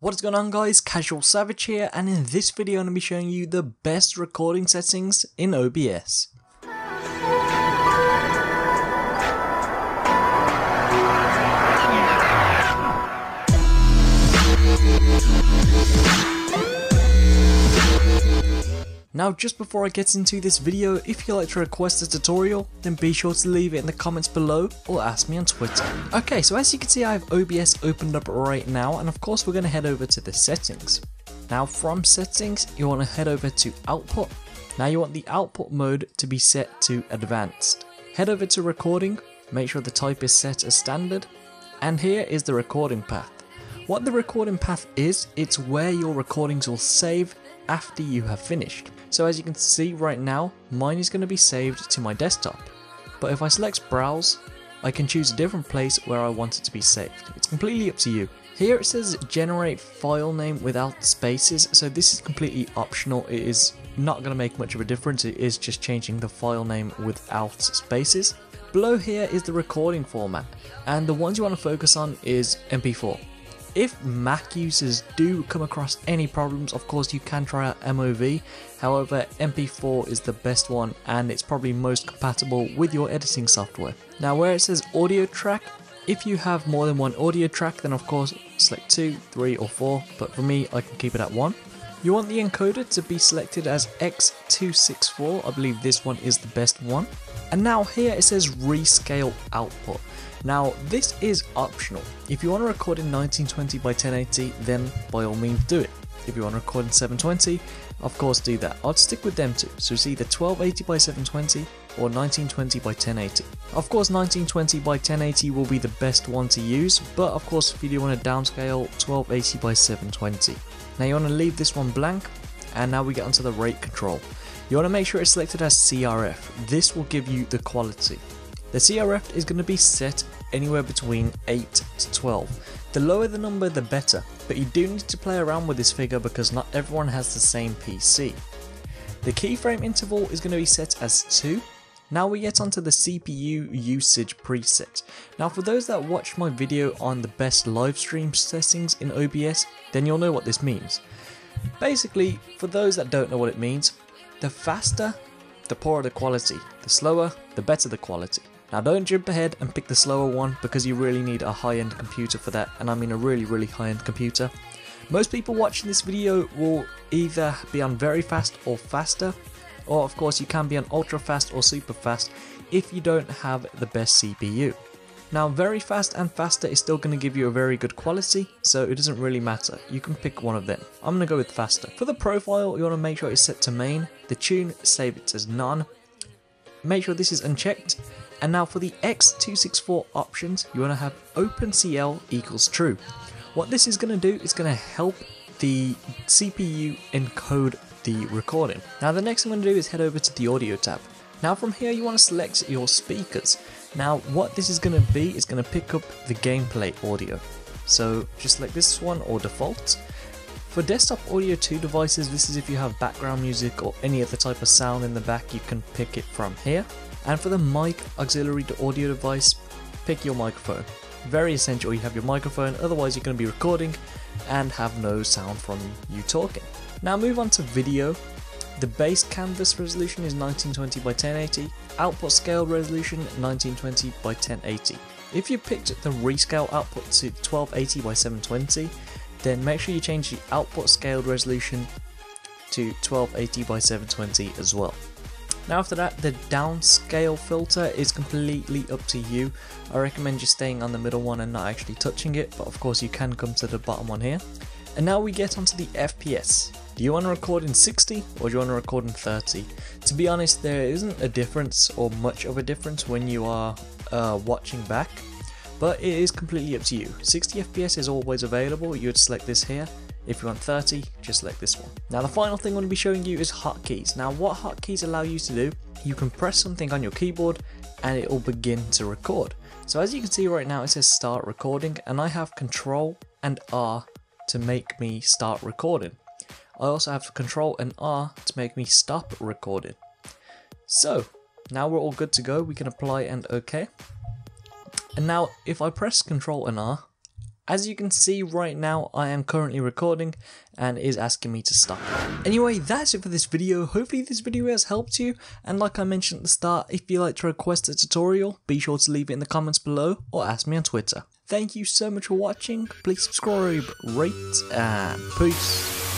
What is going on guys, CasualSavage here, and in this video I'm going to be showing you the best recording settings in OBS. Now just before I get into this video, if you'd like to request a tutorial, then be sure to leave it in the comments below or ask me on Twitter. Okay, so as you can see I have OBS opened up right now, and of course we're going to head over to the settings. Now from settings you want to head over to output. Now you want the output mode to be set to advanced. Head over to recording, make sure the type is set as standard, and here is the recording path. What the recording path is, it's where your recordings will save after you have finished. So as you can see right now, mine is going to be saved to my desktop. But if I select browse, I can choose a different place where I want it to be saved. It's completely up to you. Here it says generate file name without spaces, so this is completely optional. It is not going to make much of a difference. It is just changing the file name without spaces. Below here is the recording format, and the ones you want to focus on is MP4. If Mac users do come across any problems, of course you can try out MOV, however MP4 is the best one and it's probably most compatible with your editing software. Now where it says audio track, if you have more than one audio track then of course select 2, 3 or 4, but for me I can keep it at 1. You want the encoder to be selected as X264, I believe this one is the best one. And now here it says rescale output. Now this is optional. If you want to record in 1920 by 1080 then by all means do it. If you want to record in 720, of course do that. I'd stick with them two. So it's either 1280 by 720 or 1920 by 1080. Of course 1920 by 1080 will be the best one to use, but of course if you do want to downscale, 1280 by 720. Now you want to leave this one blank, and now we get onto the rate control. You want to make sure it's selected as CRF. This will give you the quality. The CRF is going to be set anywhere between 8 to 12. The lower the number the better, but you do need to play around with this figure because not everyone has the same PC. The keyframe interval is going to be set as 2. Now we get onto the CPU usage preset. Now for those that watched my video on the best live stream settings in OBS, then you'll know what this means. Basically, for those that don't know what it means, the faster, the poorer the quality, the slower, the better the quality. Now don't jump ahead and pick the slower one because you really need a high-end computer for that, and I mean a really high-end computer. Most people watching this video will either be on very fast or faster, or of course you can be on ultra fast or super fast if you don't have the best CPU. Now very fast and faster is still going to give you a very good quality, so it doesn't really matter, you can pick one of them. I'm going to go with faster. For the profile you want to make sure it's set to main, the tune save it as none, make sure this is unchecked, and now for the X264 options you want to have OpenCL equals true. What this is going to do is going to help the CPU encode the recording. Now the next thing I'm going to do is head over to the audio tab. Now from here you want to select your speakers. Now what this is going to be is going to pick up the gameplay audio. So just select this one or default. For desktop audio 2 devices, this is if you have background music or any other type of sound in the back, you can pick it from here. And for the mic auxiliary to audio device, pick your microphone. Very essential you have your microphone, otherwise you're going to be recording and have no sound from you talking. Now move on to video. The base canvas resolution is 1920 by 1080, output scale resolution 1920 by 1080. If you picked the rescale output to 1280 by 720, then make sure you change the output scale resolution to 1280 by 720 as well. Now after that, the downscale filter is completely up to you. I recommend just staying on the middle one and not actually touching it, but of course you can come to the bottom one here. And now we get onto the FPS. Do you want to record in 60 or do you want to record in 30? To be honest, there isn't a difference or much of a difference when you are watching back, but it is completely up to you. 60 FPS is always available, you would select this here. If you want 30, just select this one. Now the final thing I'm going to be showing you is hotkeys. Now what hotkeys allow you to do, you can press something on your keyboard and it will begin to record. So as you can see right now it says start recording, and I have Control and R to make me start recording. I also have Control and R to make me stop recording. So now we're all good to go, we can apply and OK. And now if I press Control and R, As you can see right now, I am currently recording and it is asking me to stop. Anyway, that's it for this video. Hopefully this video has helped you, and like I mentioned at the start, if you'd like to request a tutorial, be sure to leave it in the comments below or ask me on Twitter. Thank you so much for watching. Please subscribe, rate, and peace.